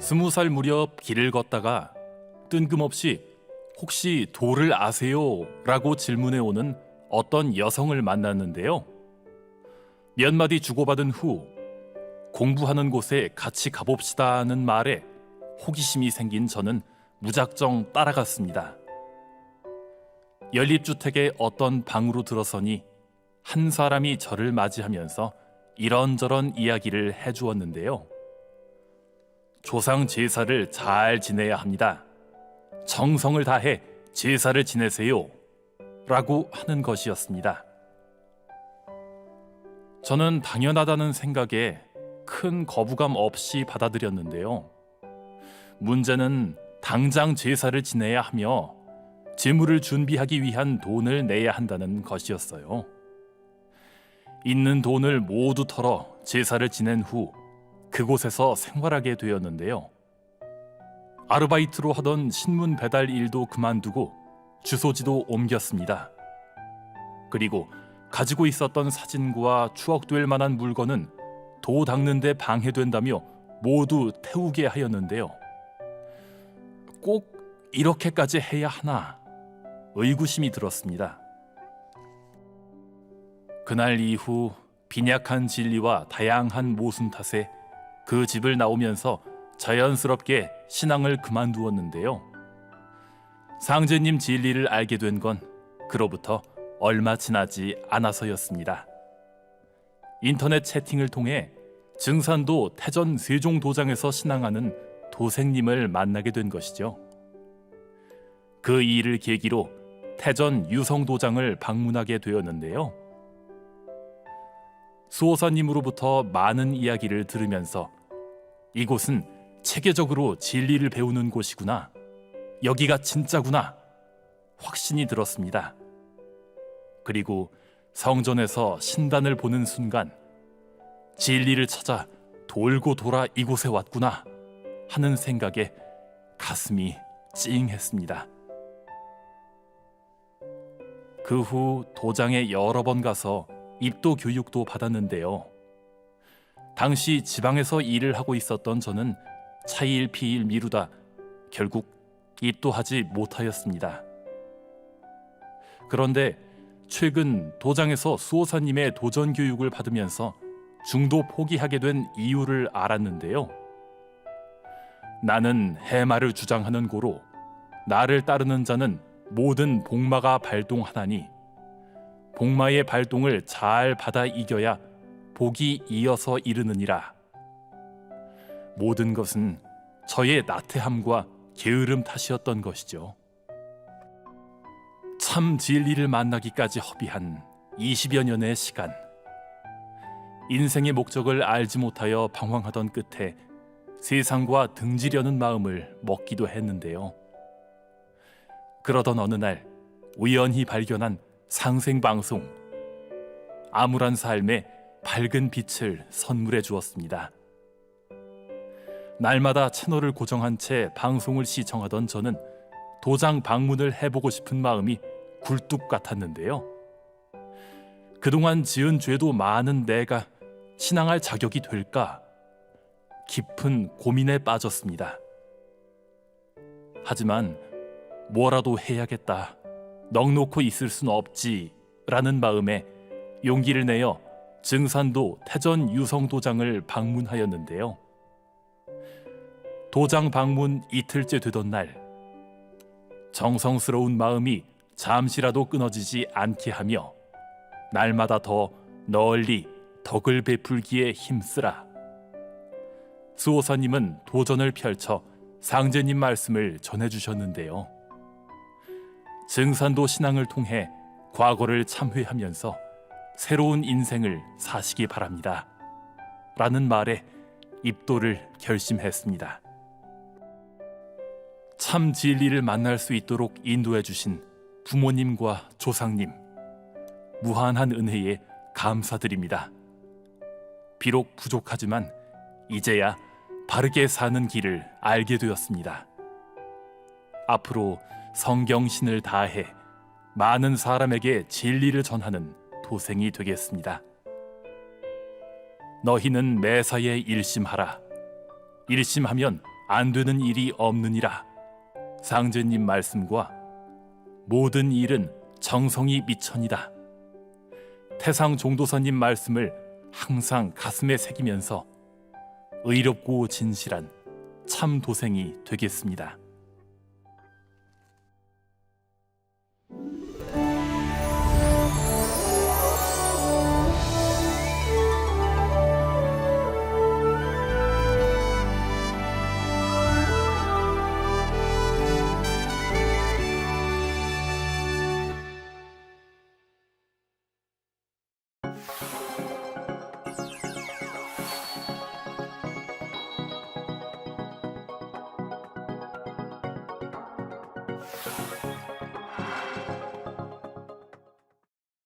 20살 무렵 길을 걷다가 뜬금없이 혹시 도를 아세요? 라고 질문해 오는 어떤 여성을 만났는데요. 몇 마디 주고받은 후 공부하는 곳에 같이 가봅시다는 말에 호기심이 생긴 저는 무작정 따라갔습니다. 연립주택의 어떤 방으로 들어서니 한 사람이 저를 맞이하면서 이런저런 이야기를 해주었는데요. 조상 제사를 잘 지내야 합니다. 정성을 다해 제사를 지내세요. 라고 하는 것이었습니다. 저는 당연하다는 생각에 큰 거부감 없이 받아들였는데요. 문제는 당장 제사를 지내야 하며 제물을 준비하기 위한 돈을 내야 한다는 것이었어요. 있는 돈을 모두 털어 제사를 지낸 후 그곳에서 생활하게 되었는데요. 아르바이트로 하던 신문 배달 일도 그만두고 주소지도 옮겼습니다. 그리고 가지고 있었던 사진과 추억될 만한 물건은 도 닦는 데 방해된다며 모두 태우게 하였는데요. 꼭 이렇게까지 해야 하나 의구심이 들었습니다. 그날 이후 빈약한 진리와 다양한 모순 탓에 그 집을 나오면서 자연스럽게 신앙을 그만두었는데요. 상제님 진리를 알게 된 건 그로부터 얼마 지나지 않아서였습니다. 인터넷 채팅을 통해 증산도 태전 세종도장에서 신앙하는 도생님을 만나게 된 것이죠. 그 일을 계기로 태전 유성도장을 방문하게 되었는데요. 수호사님으로부터 많은 이야기를 들으면서 이곳은 체계적으로 진리를 배우는 곳이구나, 여기가 진짜구나 확신이 들었습니다. 그리고 성전에서 신단을 보는 순간 진리를 찾아 돌고 돌아 이곳에 왔구나 하는 생각에 가슴이 찡했습니다. 그 후 도장에 여러 번 가서 입도 교육도 받았는데요. 당시 지방에서 일을 하고 있었던 저는 차일피일 미루다 결국 입도하지 못하였습니다. 그런데 최근 도장에서 수호사님의 도전 교육을 받으면서 중도 포기하게 된 이유를 알았는데요. 나는 해마를 주장하는 고로 나를 따르는 자는 모든 복마가 발동하나니 복마의 발동을 잘 받아 이겨야 복이 이어서 이르느니라. 모든 것은 저의 나태함과 게으름 탓이었던 것이죠. 참 진리를 만나기까지 허비한 20여 년의 시간. 인생의 목적을 알지 못하여 방황하던 끝에 세상과 등지려는 마음을 먹기도 했는데요. 그러던 어느 날 우연히 발견한 상생방송, 암울한 삶에 밝은 빛을 선물해 주었습니다. 날마다 채널을 고정한 채 방송을 시청하던 저는 도장 방문을 해보고 싶은 마음이 굴뚝 같았는데요. 그동안 지은 죄도 많은 내가 신앙할 자격이 될까? 깊은 고민에 빠졌습니다. 하지만 뭐라도 해야겠다, 넋놓고 있을 순 없지 라는 마음에 용기를 내어 증산도 태전 유성도장을 방문하였는데요. 도장 방문 이틀째 되던 날, 정성스러운 마음이 잠시라도 끊어지지 않게 하며 날마다 더 널리 덕을 베풀기에 힘쓰라. 수호사님은 도전을 펼쳐 상제님 말씀을 전해주셨는데요. 증산도 신앙을 통해 과거를 참회하면서 새로운 인생을 사시기 바랍니다 라는 말에 입도를 결심했습니다. 참 진리를 만날 수 있도록 인도해 주신 부모님과 조상님, 무한한 은혜에 감사드립니다. 비록 부족하지만 이제야 바르게 사는 길을 알게 되었습니다. 앞으로 성경신을 다해 많은 사람에게 진리를 전하는 도생이 되겠습니다. 너희는 매사에 일심하라. 일심하면 안 되는 일이 없느니라. 상제님 말씀과 모든 일은 정성이 미천이다. 태상 종도사님 말씀을 항상 가슴에 새기면서 의롭고 진실한 참 도생이 되겠습니다.